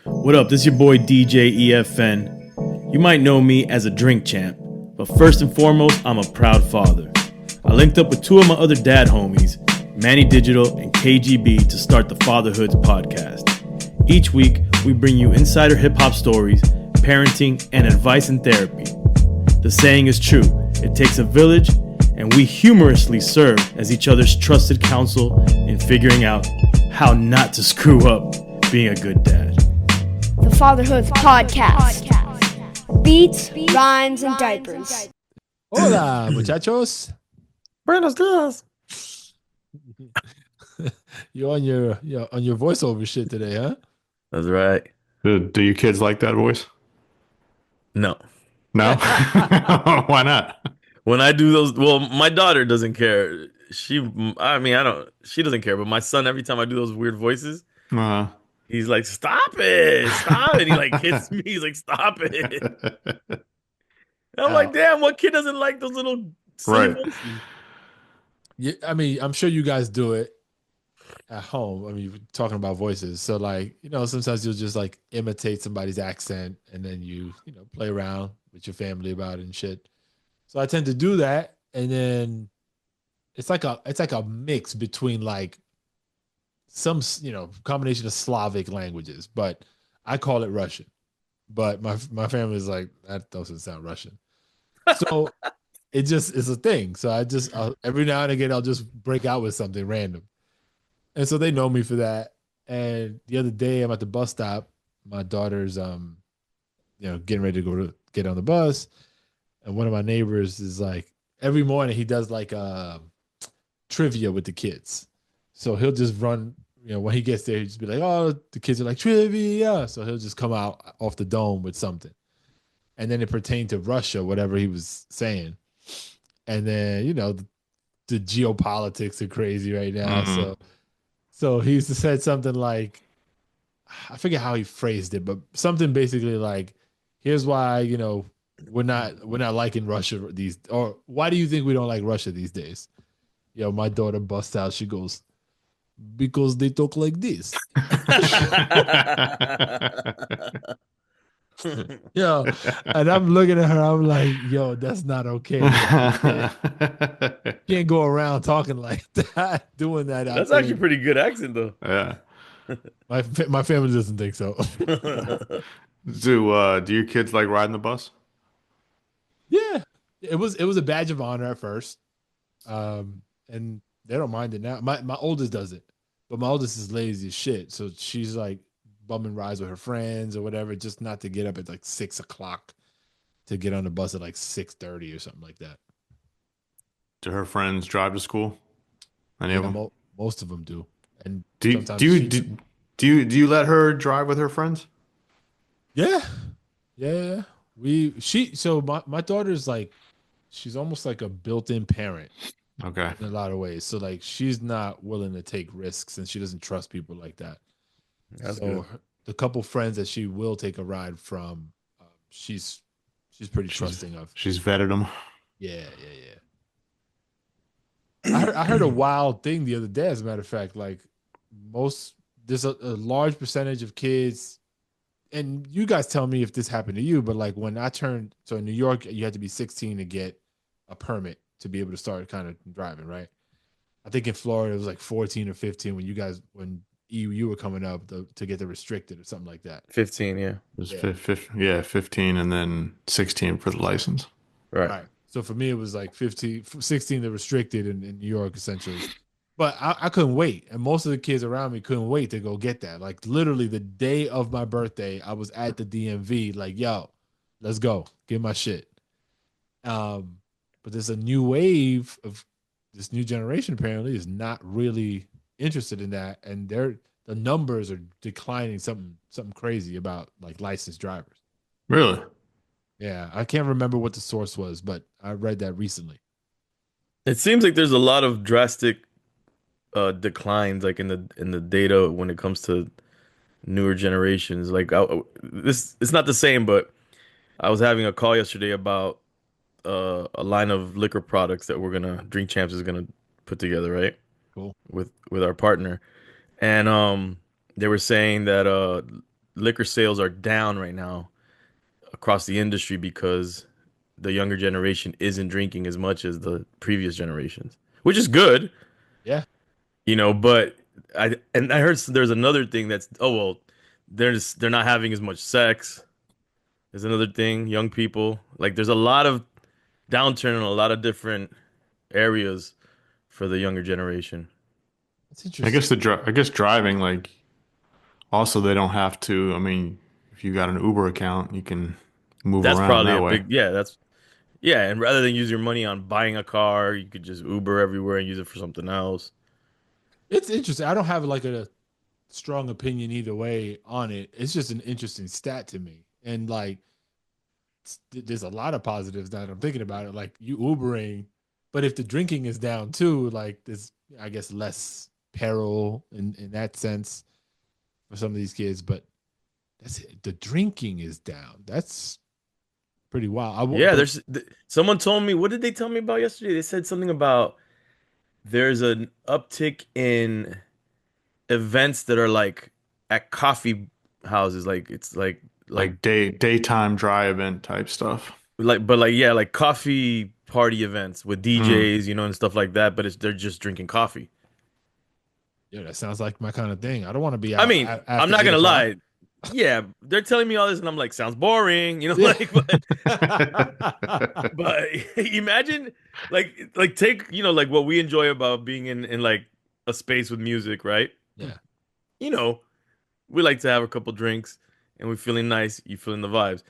What up? This is your boy DJ EFN. You might know me as a drink champ, but first and foremost, I'm a proud father. I linked up with two of my other dad homies, Manny Digital and KGB, to start the Fatherhoods podcast. Each week, we bring you insider hip-hop stories, parenting, and advice and therapy. The saying is true, it takes a village, and we humorously serve as each other's trusted counsel in figuring out how not to screw up being a good dad. The Fatherhood Podcast. Beats, rhymes, and diapers. Hola, muchachos. Buenos dias. You're on your voiceover shit today, huh? That's right. Do your kids like that voice? No. No? Why not? When I do those, well, my daughter doesn't care. She doesn't care. But my son, every time I do those weird voices, he's like, stop it. He like hits me. He's like, stop it. And I'm like, damn, what kid doesn't like those little silly voices? Yeah, I mean, I'm sure you guys do it at home. I mean, you're talking about voices. So like, sometimes you'll just like imitate somebody's accent and then you play around with your family about it and shit. So I tend to do that. And then it's like a mix between like some, combination of Slavic languages, but I call it Russian. But my family is like, that doesn't sound Russian. So it just is a thing. So I'll every now and again, I'll just break out with something random. And so they know me for that. And the other day I'm at the bus stop. My daughter's, getting ready to get on the bus. And one of my neighbors is like, every morning he does like trivia with the kids. So he'll just run, when he gets there, he'll just be like, oh, the kids are like, trivia. So he'll just come out off the dome with something. And then it pertained to Russia, whatever he was saying. And then, the geopolitics are crazy right now. Mm-hmm. So he said something like, I forget how he phrased it, but something basically like, here's why, we're not liking Russia or why do you think we don't like Russia these days? My daughter busts out, she goes, because they talk like this. And I'm looking at her, I'm like, yo, that's not okay. You can't go around talking like that, doing that. That's actually a pretty good accent, though. Yeah. My family doesn't think so. Do your kids like riding the bus? Yeah. It was a badge of honor at first. And they don't mind it now. My oldest does it, but my oldest is lazy as shit. So she's like bumming rides with her friends or whatever, just not to get up at like 6:00 to get on the bus at like 6:30 or something like that. Do her friends drive to school? Any of them? Most of them do. And do you let her drive with her friends? Yeah. My daughter's like, she's almost like a built-in parent. Okay. In a lot of ways. So like she's not willing to take risks and she doesn't trust people like that. That's good. The couple friends that she will take a ride from, she's pretty trusting of. She's vetted them. Yeah. I heard a wild thing the other day, as a matter of fact, like there's a large percentage of kids, and you guys tell me if this happened to you, but like when I turned, so in New York, you had to be 16 to get a permit to be able to start kind of driving, right? I think in Florida it was like 14 or 15 when you were coming up to get the restricted or something like that. 15, yeah. It was 15 and then 16 for the license. Right. So for me it was like 16 the restricted in New York essentially. But I couldn't wait. And most of the kids around me couldn't wait to go get that. Like literally the day of my birthday, I was at the DMV like, yo, let's go. Get my shit. But there's a new wave of this new generation apparently is not really interested in that, and the numbers are declining something crazy about like licensed drivers. Really? Yeah, I can't remember what the source was, but I read that recently. It seems like there's a lot of drastic declines, like in the data when it comes to newer generations. Like it's not the same, but I was having a call yesterday about a line of liquor products that Drink Champs is gonna put together, right? Cool. With our partner, and they were saying that liquor sales are down right now across the industry because the younger generation isn't drinking as much as the previous generations, which is good, Yeah. but I heard there's another thing that's, oh well, they're not having as much sex. There's another thing, young people. Like there's a lot of downturn in a lot of different areas for the younger generation. That's interesting. I guess driving, like, also they don't have to. I mean, if you got an Uber account, you can move That's around probably that a way. big, yeah, and rather than use your money on buying a car, you could just Uber everywhere and use it for something else. It's interesting. I don't have like a strong opinion either way on it. It's just an interesting stat to me. And like, there's a lot of positives now that I'm thinking about it. Like you Ubering, but if the drinking is down too, like there's, I guess, less peril in that sense for some of these kids. But that's it. The drinking is down. That's pretty wild. Yeah, But someone told me, what did they tell me about yesterday? They said something about there's an uptick in events that are like at coffee houses, like it's like Like daytime dry event type stuff. but like yeah, like coffee party events with Mm. DJs, and stuff like that, but they're just drinking coffee. yeah, that sounds like my kind of thing. I don't want to be I out mean, I'm after not 8 gonna o'clock. lie. Yeah, they're telling me all this, and I'm like, sounds boring, Yeah. like, but imagine, like take, like what we enjoy about being in like a space with music, right? Yeah. You know, we like to have a couple drinks, and we're feeling nice. You feeling the vibes,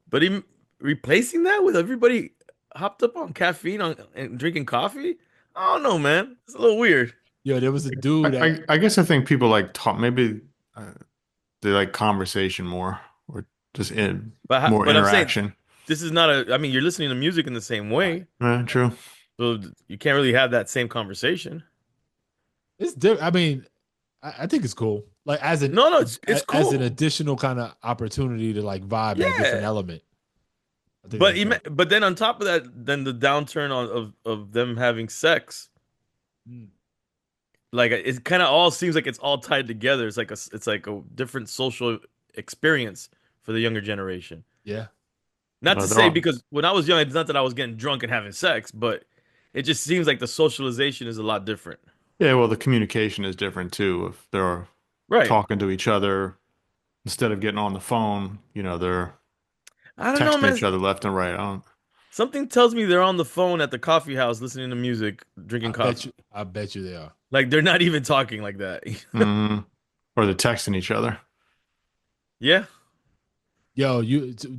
but even replacing that with everybody hopped up on caffeine and drinking coffee, I don't know, man. It's a little weird. Yo, there was a dude at I guess I think people like talk. Maybe they like conversation more, or just more But I'm saying interaction. this is not a. I mean, you're listening to music in the same right. way, True. so you can't really have that same conversation. It's different. I mean, I think it's cool. Like No, no, it's as an cool. additional kind of opportunity to like vibe at a different Yeah, element. I think that's dope. but then on top of that, then the downturn of them having sex, Mm. like it kind of all seems like it's all tied together. It's like a different social experience for the younger generation. Yeah. Not to They're say all, because when I was young, it's not that I was getting drunk and having sex, but it just seems like the socialization is a lot different. yeah. Well, the communication is different too. If they're Right. talking to each other instead of getting on the phone, they're I don't know, texting each man. other left and right. I don't. Something tells me they're on the phone at the coffee house listening to music, drinking coffee. I bet you they are. Like they're not even talking like that. Mhm. Or they're texting each other. Yeah. Yo,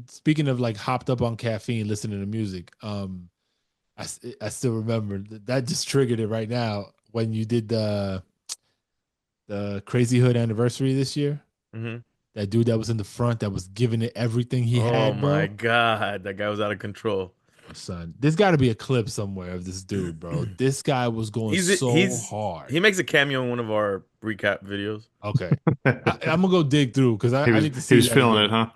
speaking of like hopped up on caffeine, listening to music. I still remember that just triggered it right now when you did the Crazy Hood anniversary this year. Hmm. That dude that was in the front that was giving it everything he Oh had, my bro. God, that guy was out of control. Son, there's got to be a clip somewhere of this dude, bro. This guy was going so hard. He makes a cameo in one of our recap videos. Okay, I'm gonna go dig through because I need to He see was that feeling it, again. huh?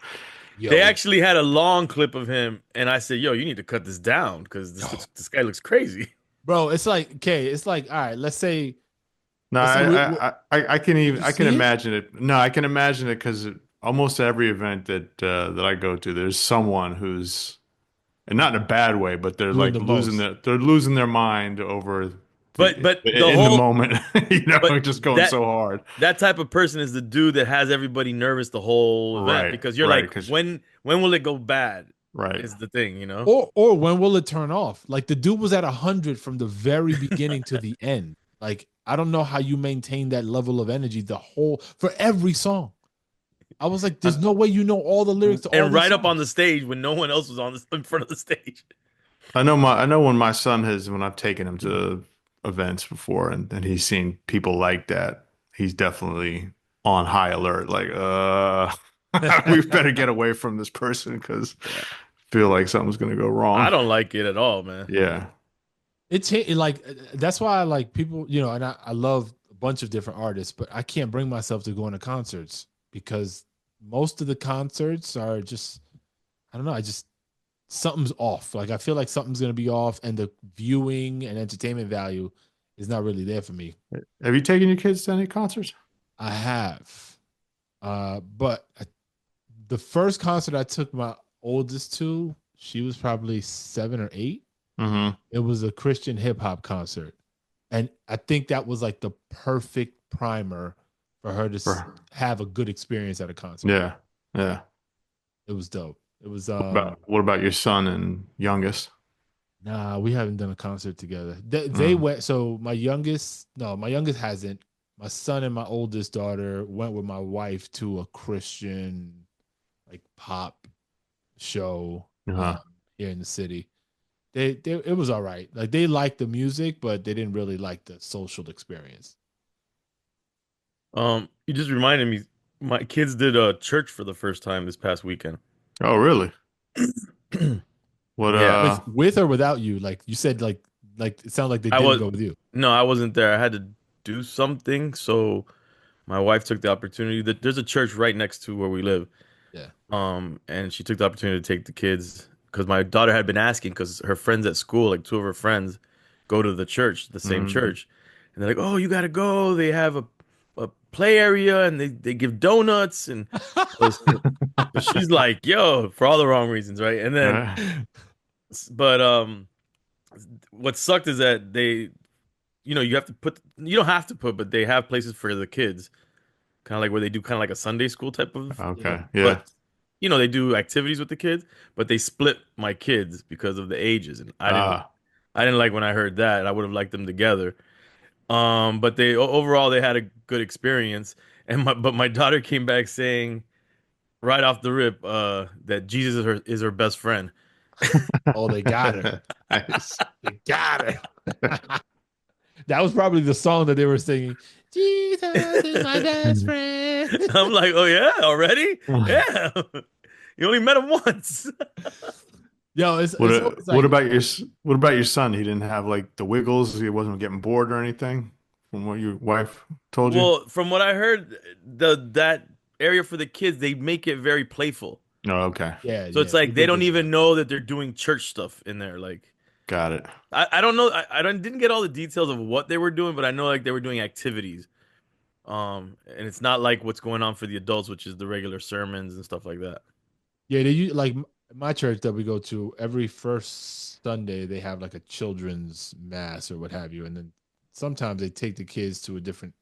They Yo, actually had a long clip of him, and I said, "Yo, you need to cut this down because yo, this guy looks crazy." bro, it's like okay, it's like all right. No, let's say I can did even you I can see it, imagine it. No, I can imagine it because almost every event that I go to, there's someone who's, and not in a bad way, but they're doing like the most. they're losing their mind over But the in the whole moment, but just going that so hard. that type of person is the dude that has everybody nervous the whole event Right, because you're right, like, because when will it go bad? right. Is the thing. Or when will it turn off? Like the dude was at 100 from the very beginning to the end. Like I don't know how you maintain that level of energy the whole for every song. I was like, there's no way you know all the lyrics to all And these right up on songs. the stage when no one else was in front of the stage. I know when my son has when I've taken him to events before and he's seen people like that, he's definitely on high alert. Like, we better get away from this person because Yeah. I feel like something's gonna go I wrong. don't like it at all, man. Yeah. Like that's why I like people, and I love a bunch of different artists, but I can't bring myself to going to concerts because most of the concerts are just I don't know, I just something's off. Like I feel like something's gonna be off, and the viewing and entertainment value is not really there for me. Have you taken your kids to any concerts? I have, but the first concert I took my oldest to, she was probably 7 or 8. Mm-hmm. It was a Christian hip hop concert. And I think that was like the perfect primer for her to have a good experience at a concert. Yeah. Yeah. It was dope. It was What about your son and youngest? nah, we haven't done a concert together. They went, so my youngest hasn't. My son and my oldest daughter went with my wife to a Christian like pop show Uh-huh. here in the city. They it was all right. Like they liked the music, but they didn't really like the social experience. You just reminded me, my kids did church for the first time this past weekend. Oh, really? What Yeah. With or without you? Like you said, like it sounded like they I didn't was go with you. no, I wasn't there. I had to do something, so my wife took the opportunity. There's a church right next to where we live. Yeah. And she took the opportunity to take the kids because my daughter had been asking because her friends at school, like two of her friends, go to the church, the same church, and they're like, "Oh, you gotta go. They have a play area and they give donuts and." So she's like, "Yo," for all the wrong reasons, right? And then, but what sucked is that you have to put, you don't have to put, but they have places for the kids, kind of like where they do kind of like a Sunday school type of. Okay. Yeah. But they do activities with the kids, but they split my kids because of the ages, and I didn't like when I heard that. I would have liked them together. But overall they had a good experience, and my daughter came back saying right off the rip that Jesus is her best friend. Oh, they got her. Nice. They got her. That was probably the song that they were singing. Jesus is my best friend. I'm like, oh yeah, already? Yeah. You only met him once. Yo, what about your son? He didn't have like the wiggles. He wasn't getting bored or anything, from what your wife told you. Well, from what I heard, that area for the kids, they make it very playful. Oh, okay. Yeah. So it's like they don't even know that they're doing church stuff in there. Like, Got it. I don't know. Didn't get all the details of what they were doing, but I know like they were doing activities. And it's not like what's going on for the adults, which is the regular sermons and stuff like that. Yeah, like my church that we go to every first Sunday, they have like a children's mass or what have you, and then sometimes they take the kids to a different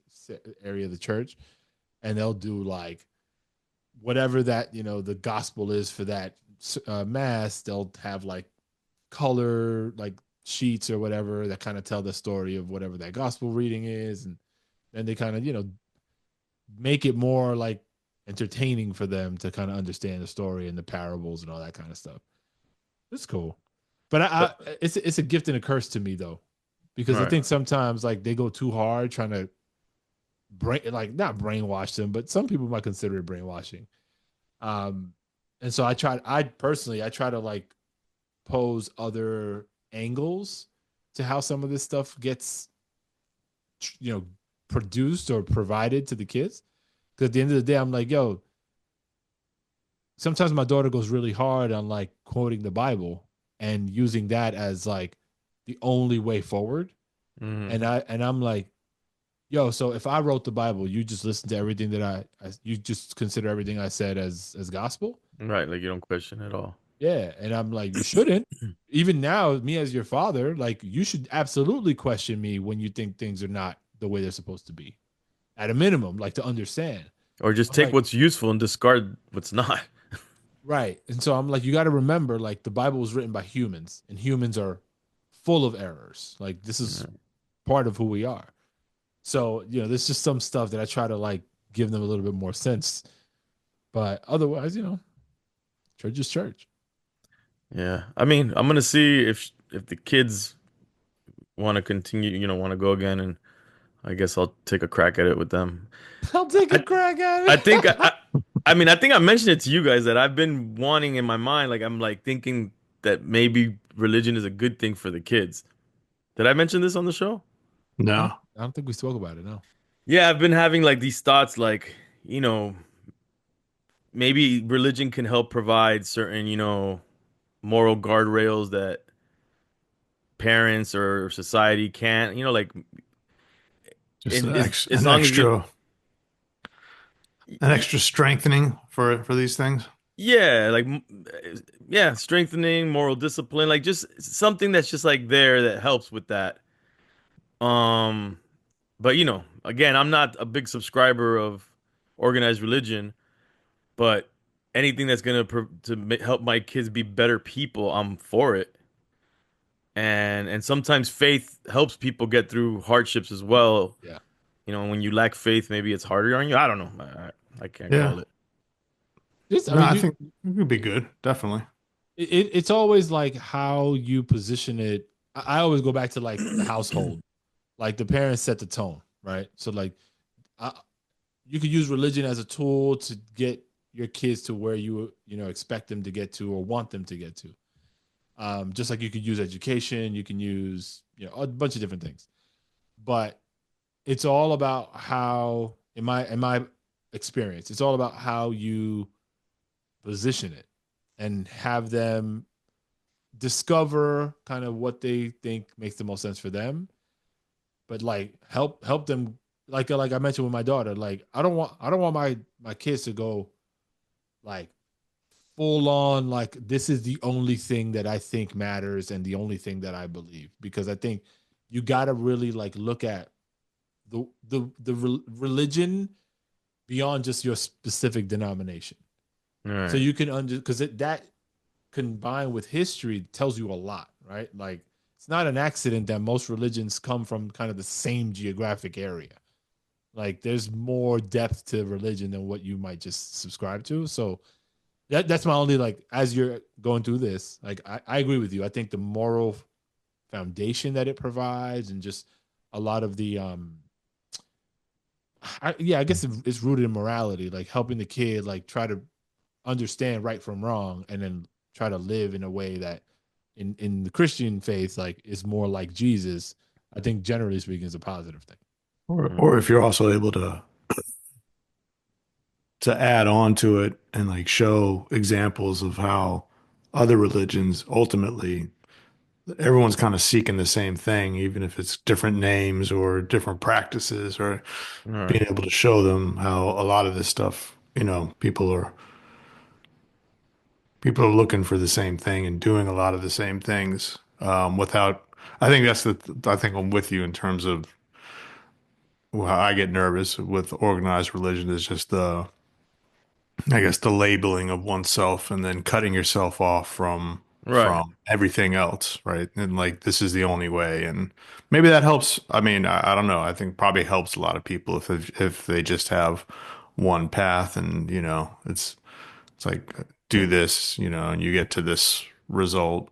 area of the church, and they'll do like whatever that the gospel is for that mass. They'll have like color like sheets or whatever that kind of tell the story of whatever that gospel reading is, and then they kind of make it more like entertaining for them to kind of understand the story and the parables and all that kind of stuff. It's cool, but it's a gift and a curse to me though, because I think sometimes like they go too hard trying to not brainwash them, but some people might consider it brainwashing. And so I try to like pose other angles to how some of this stuff gets produced or provided to the kids. Because at the end of the day, I'm like, yo, sometimes my daughter goes really hard on like quoting the Bible and using that as like the only way forward. And I'm like, yo, so if I wrote the Bible, you just listen to everything that you just consider everything I said as gospel? Right, like you don't question at all. Yeah, and I'm like, you shouldn't. Even now, me as your father, like you should absolutely question me when you think things are not the way they're supposed to be. At a minimum, like to understand. Or just take what's useful and discard what's not. Right. And so I'm like, you got to remember, like the Bible was written by humans, and humans are full of errors. Like this is part of who we are. So, there's just some stuff that I try to like give them a little bit more sense. But otherwise, church is church. Yeah. I mean, I'm gonna see if the kids want to continue, want to go again, and I guess I'll take a crack at it with them. I'll take a crack at it. I think I think I mentioned it to you guys that I've been wanting in my mind, like I'm like thinking that maybe religion is a good thing for the kids. Did I mention this on the show? No. I don't think we spoke about it, no. Yeah, I've been having like these thoughts like, maybe religion can help provide certain, moral guardrails that parents or society can't, like Just as long as an extra strengthening for these things. Yeah, like yeah, strengthening moral discipline, like just something that's just like there that helps with that. Um, but again, I'm not a big subscriber of organized religion, but anything that's gonna help my kids be better people, I'm for it. And sometimes faith helps people get through hardships as well. Yeah. When you lack faith, maybe it's harder on you. I don't know. I can't Yeah. call it. I No, mean, I think it could be good. Definitely. it's always like how you position it. I always go back to like the household, like the parents set the tone, right? So like, I, you could use religion as a tool to get your kids to where you expect them to get to or want them to get to. Just like you could use education, you can use a bunch of different things, but it's all about how, in my experience, it's all about how you position it and have them discover kind of what they think makes the most sense for them, but like help them, like I mentioned with my daughter, like I don't want my kids to go like full on like this is the only thing that I think matters and the only thing that I believe, because I think you got to really like look at the religion beyond just your specific denomination. All So right. you can because that combined with history tells you a lot, right? Like it's not an accident that most religions come from kind of the same geographic area. Like there's more depth to religion than what you might just subscribe to. So that's my only, like, as you're going through this, like I agree with you. I think the moral foundation that it provides and just a lot of the I guess it's rooted in morality, like helping the kid like try to understand right from wrong and then try to live in a way that in the Christian faith like is more like Jesus. I think generally speaking is a positive thing. Or if you're also able to add on to it and like show examples of how other religions ultimately everyone's kind of seeking the same thing, even if it's different names or different practices, or All right. being able to show them how a lot of this stuff, people are looking for the same thing and doing a lot of the same things without. I think I think I'm with you in terms of how I get nervous with organized religion is just I guess the labeling of oneself and then cutting yourself off Right. from everything else, right? And like this is the only way, and maybe that helps. I mean, I don't know. I think probably helps a lot of people if they just have one path, and it's like do this, and you get to this result,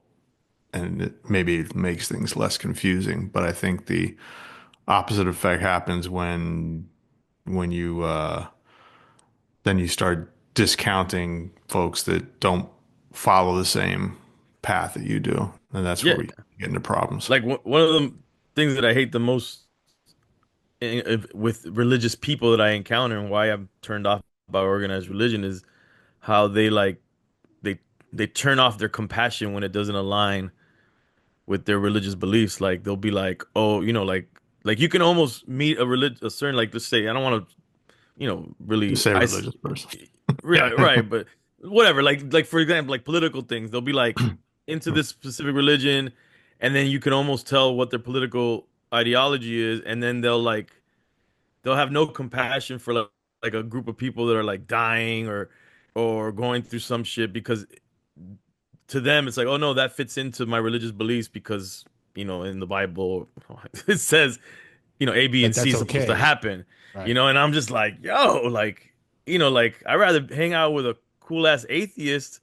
and maybe it makes things less confusing. But I think the opposite effect happens when you then you start discounting folks that don't follow the same path that you do, and that's where Yeah. we get into problems. Like one of the things that I hate the most with religious people that I encounter and why I'm turned off by organized religion is how they they turn off their compassion when it doesn't align with their religious beliefs. Like they'll be like, oh, like you can almost meet a certain, like, let's say I don't want to Just really say religious person. right, right, but whatever, like for example, like political things, they'll be like into this specific religion, and then you can almost tell what their political ideology is, and then they'll have no compassion for like a group of people that are like dying or going through some shit, because to them it's like, oh no, that fits into my religious beliefs because in the Bible it says A, B, That and C that's is supposed to okay, happen. right? And I'm just like, yo, like, like I'd rather hang out with a cool ass atheist,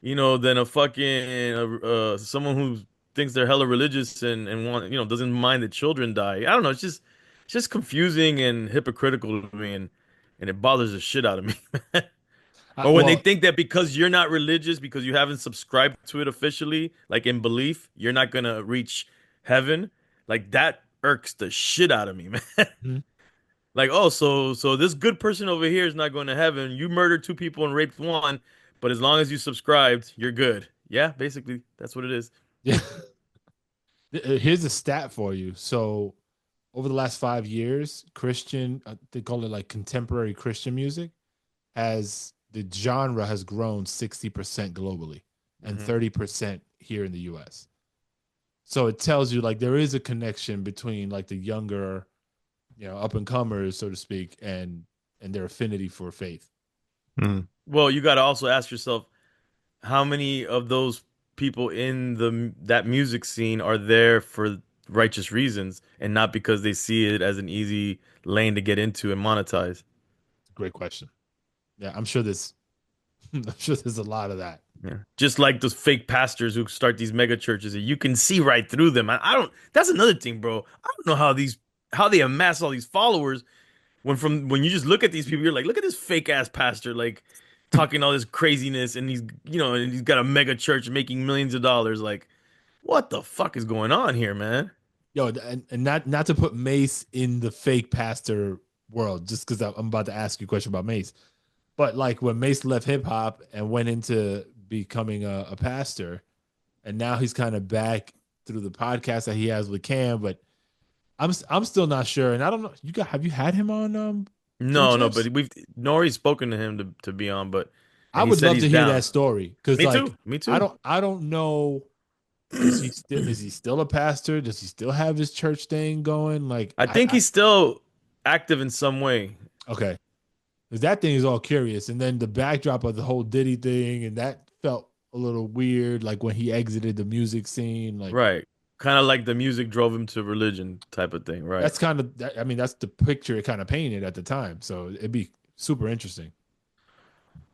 than a fucking someone who thinks they're hella religious and want, doesn't mind that children die. I don't know. It's just confusing and hypocritical to me, and it bothers the shit out of me. Or when they Well, think that because you're not religious, because you haven't subscribed to it officially, like in belief, you're not gonna reach heaven. Like that irks the shit out of me, man. mhm. Like, oh, so this good person over here is not going to heaven. You murdered two people and raped one, but as long as you subscribed, you're good. Yeah, basically, that's what it is. Yeah. Here's a stat for you. So over the last 5 years, Christian, they call it like contemporary Christian music, has the genre has grown 60% globally and 30% here in the US. So it tells you like there is a connection between like the younger, up and comers, so to speak, and their affinity for faith. Well, you got to also ask yourself how many of those people in that music scene are there for righteous reasons and not because they see it as an easy lane to get into and monetize. Great question. Yeah, I'm sure there's I'm sure there's a lot of that. Yeah. Just like those fake pastors who start these mega churches, and you can see right through them. I don't. That's another thing, bro. I don't know how they amass all these followers when you just look at these people, you're like, look at this fake ass pastor, like talking all this craziness, and he's got a mega church making millions of dollars. Like, what the fuck is going on here, man? Yo, and not to put Mace in the fake pastor world, just because I'm about to ask you a question about Mace. But like when Mace left hip hop and went into becoming a pastor, and now he's kind of back through the podcast that he has with Cam, but I'm still not sure, and I don't know. Have you had him on? Drink No, Champs? but we've Nori's spoken to him to be on, but I and he would said love he's to hear down. that story because Me like too. Me I too. don't know. Is he still a pastor? Does he still have his church thing going? Like I think he's still active in some way. okay. Because that thing is all curious. And then the backdrop of the whole Diddy thing, and that felt a little weird, like when he exited the music scene. Like Right. Kind of like the music drove him to religion type of thing, right? that's kind of I mean, that's the picture it kind of painted at the time. So it'd be super interesting.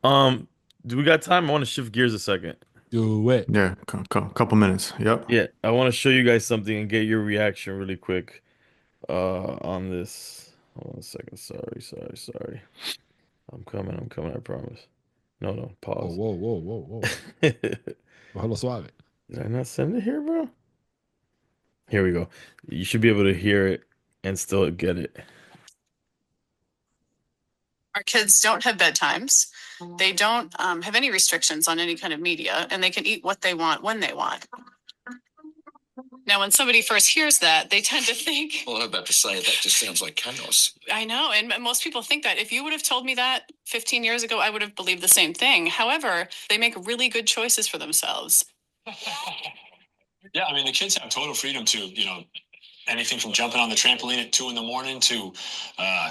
Do we got time? I want to shift gears a second. Do it. Yeah, couple minutes. Yep. Yeah, I want to show you guys something and get your reaction really quick on this. Hold on a second. Sorry. I'm coming, I promise. No, Whoa, pause. whoa, whoa, whoa, whoa. Did Hello, suave. I not send it here, bro? Here we go. You should be able to hear it and still get it. Our kids don't have bedtimes. They don't have any restrictions on any kind of media, and they can eat what they want when they want. Now, when somebody first hears that, they tend to think, Well, I'm about to say that just sounds like chaos. I know, and most people think that. If you would have told me that 15 years ago, I would have believed the same thing. However, they make really good choices for themselves. Yeah, I mean, the kids have total freedom to, anything from jumping on the trampoline at 2 a.m. to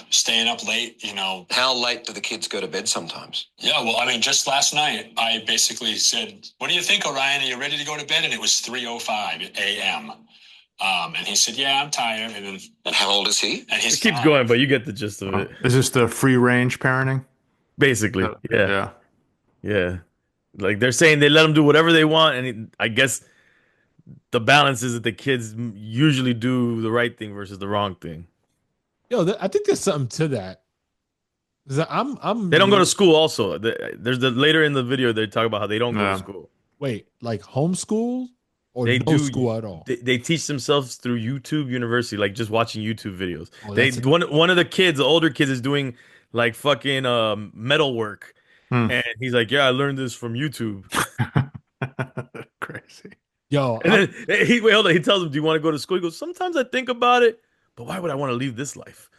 staying up late, How late do the kids go to bed sometimes? Yeah, well, I mean, just last night, I basically said, what do you think, Orion? Are you ready to go to bed? And it was 3:05 a.m. And he said, yeah, I'm tired. And how old is he? And It keeps going, but you get the gist of it. Is this the free range parenting? Basically, Yeah. yeah. Like they're saying they let them do whatever they want, and I guess the balance is that the kids usually do the right thing versus the wrong thing. Yo, I think there's something to that. 'Cause They don't go to school. Also, there's later in the video they talk about how they don't go Yeah. to school. Wait, like homeschool or They no do school at all? They teach themselves through YouTube University, like just watching YouTube videos. Oh, They that's one of the kids, the older kids, is doing like fucking metal work, and he's like, "Yeah, I learned this from YouTube." Yo, Crazy. And then wait, hold on. He tells him, "Do you want to go to school?" He goes, "Sometimes I think about it, but why would I want to leave this life?"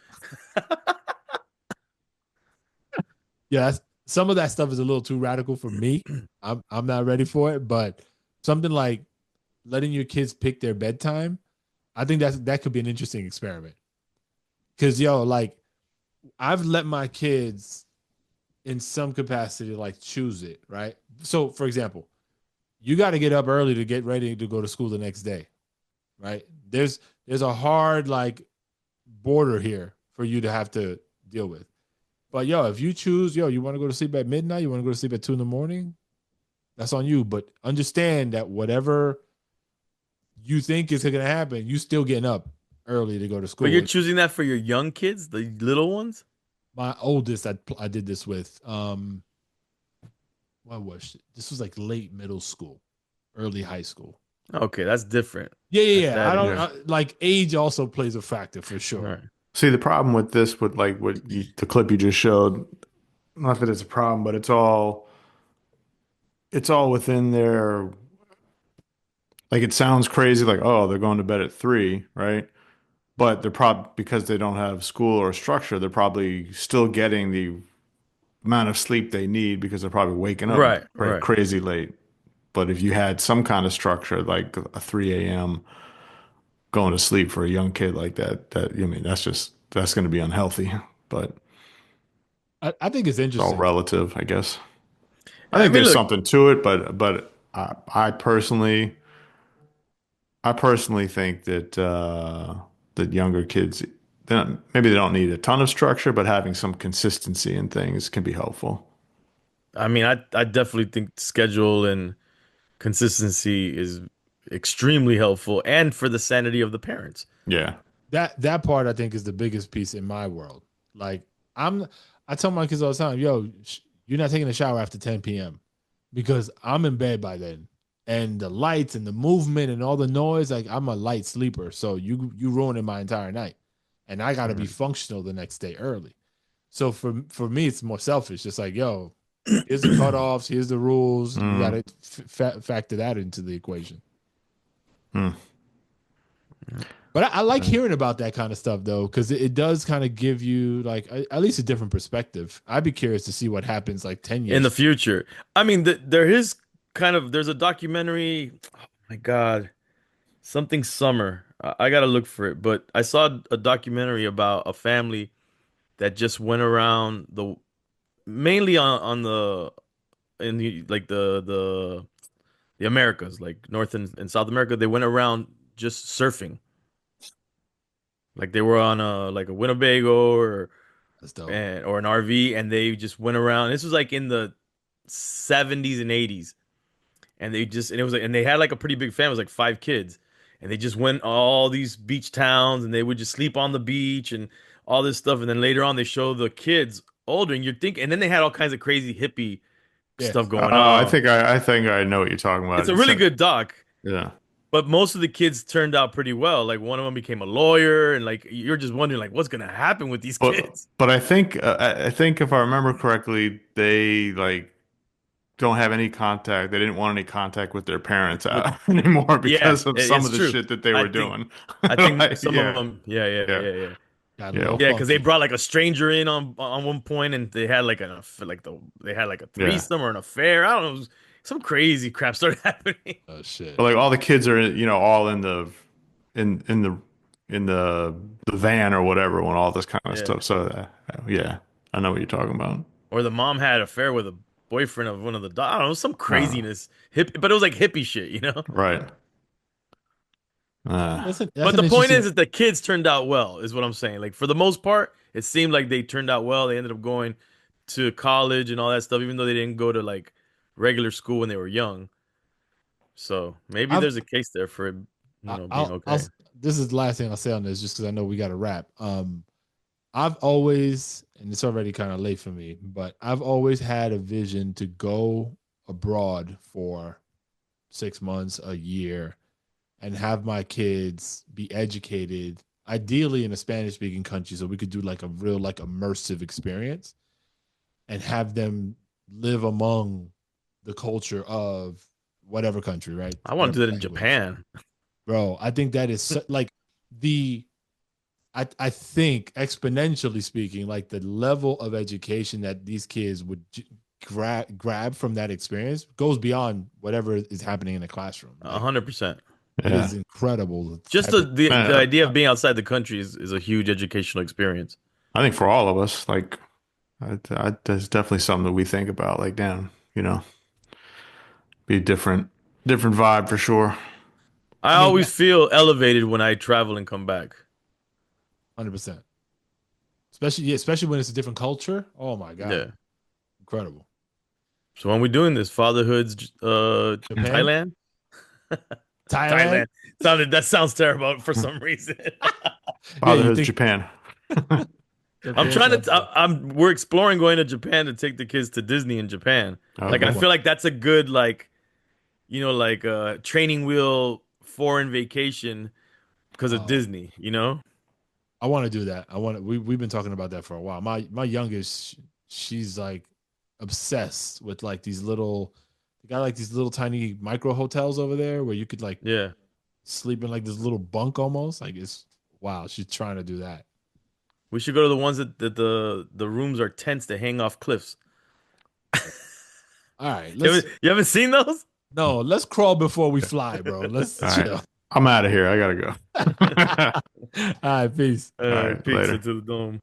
yeah, some of that stuff is a little too radical for me. I'm not ready for it, but something like letting your kids pick their bedtime, I think that could be an interesting experiment. Cause like I've let my kids in some capacity like choose it, right? So for example, you got to get up early to get ready to go to school the next day, right? There's a hard like border here for you to have to deal with. But if you choose, you want to go to sleep at midnight, you want to go to sleep at 2 a.m, that's on you. But understand that whatever you think is going to happen, you still getting up early to go to school. But you're choosing that for your young kids, the little ones. My oldest, I did this with. What was it? This was like late middle school, early high school. Okay, that's different. Yeah. I don't yeah. like age also plays a factor for sure. All right. See, the problem with this, with like the clip you just showed, not that it's a problem, but it's all within their, like, it sounds crazy, like, oh, they're going to bed at 3, right? But they're probably, because they don't have school or structure, they're probably still getting the amount of sleep they need because they're probably waking up Right. crazy late. But if you had some kind of structure, like a 3 a.m. going to sleep for a young kid like that, I mean, that's going to be unhealthy. But I think it's it's all interesting. relative, I guess. I I think mean, there's look, something to it, but I personally think that younger kids, maybe they don't need a ton of structure, but having some consistency in things can be helpful. I definitely think schedule and consistency is extremely helpful and for the sanity of the parents. Yeah. That part I think is the biggest piece in my world. Like I'm, I tell my kids all the time, yo, you're not taking a shower after 10 p.m. because I'm in bed by then, and the lights and the movement and all the noise. Like I'm a light sleeper, so you ruining my entire night, and I got to be functional the next day early. So for me, it's more selfish. Just like yo, here's the cutoffs, here's the rules. You got Mm, to factor that into the equation. mm. But I like hearing about that kind of stuff though, because it does kind of give you like at least a different perspective. I'd be curious to see what happens like 10 In years. the future. I mean, there is there's a documentary. Oh my God, something summer. I gotta look for it, but I saw a documentary about a family that just went around mainly on the in the like the Americas, like North and South America. They went around just surfing. Like they were on a Winnebago That's dope. or an RV, and they just went around. This was like in the 70s and 80s, and it was like, and they had like a pretty big family, it was like 5 kids, and they just went all these beach towns, and they would just sleep on the beach and all this stuff, and then later on they show the kids older, and you're thinking, and then they had all kinds of crazy hippie Yeah. stuff going I on. think I know what you're talking It's about. a really good doc. Yeah. But most of the kids turned out pretty well. Like one of them became a lawyer, and like you're just wondering, like, what's gonna happen with these But kids? but I think if I remember correctly, they like don't have any contact. They didn't want any contact with their parents With anymore Yeah, because of some it's of the true. shit that they I were think doing. I think Like, some of yeah, them, yeah, yeah, yeah, yeah, yeah, Got a yeah, little yeah, because they funky. brought like a stranger in on one point, and they had like they had like a yeah. threesome or an affair. I don't know, it was some crazy crap started happening. Oh shit. But like all the kids are, all in the van or whatever when all this kind of Yeah, stuff. So yeah, I know what you're talking about. or the mom had an affair with a boyfriend of one of the I don't know, some Uh, craziness, but it was like hippie shit, you know. right. That's But an the point interesting. is that the kids turned out well, is what I'm saying. Like for the most part, it seemed like they turned out well. They ended up going to college and all that stuff, even though they didn't go to like regular school when they were young. So maybe I've there's a case there for it, being I'll okay. this is the last thing I'll say on this, just because I know we got to wrap. I've always, and it's already kind of late for me, but I've always had a vision to go abroad for 6 months, a year, and have my kids be educated, ideally in a Spanish speaking country, so we could do like a real like immersive experience and have them live among the culture of whatever country, right? I want to Whatever do that in language. Japan. Bro, I think that is like the I think exponentially speaking, like the level of education that these kids would grab from that experience goes beyond whatever is happening in the classroom. A Like 100%. it Yeah. is incredible. The Just type of the Man, idea of being outside the country is a huge educational experience. I think for all of us, like, that's definitely something that we think about. Like, damn, be a different vibe for sure. I I mean, always feel elevated when I travel and come back. 100%. Especially when it's a different culture. Oh my god, Yeah. incredible. So when we doing this, fatherhood's Japan, Thailand? Thailand. Thailand. That sounds terrible for some reason. Yeah, you Fatherhood's think Japan. I'm Japan trying sounds to. we're exploring going to Japan to take the kids to Disney in Japan. Like I Okay. feel like that's a good training wheel foreign vacation because of oh, Disney. You know? I want to do that. I want to. We've been talking about that for a while. My youngest, she's like obsessed with like these little. They got like these little tiny micro hotels over there where you could like Yeah. sleep in like this little bunk almost. Like it's wow. She's trying to do that. We should go to the ones that the rooms are tents that hang off cliffs. All right. You haven't seen those? No, let's crawl before we fly, bro. Let's chill. I'm out of here. I gotta go. All right, peace. All right, Pizza later. to the dome.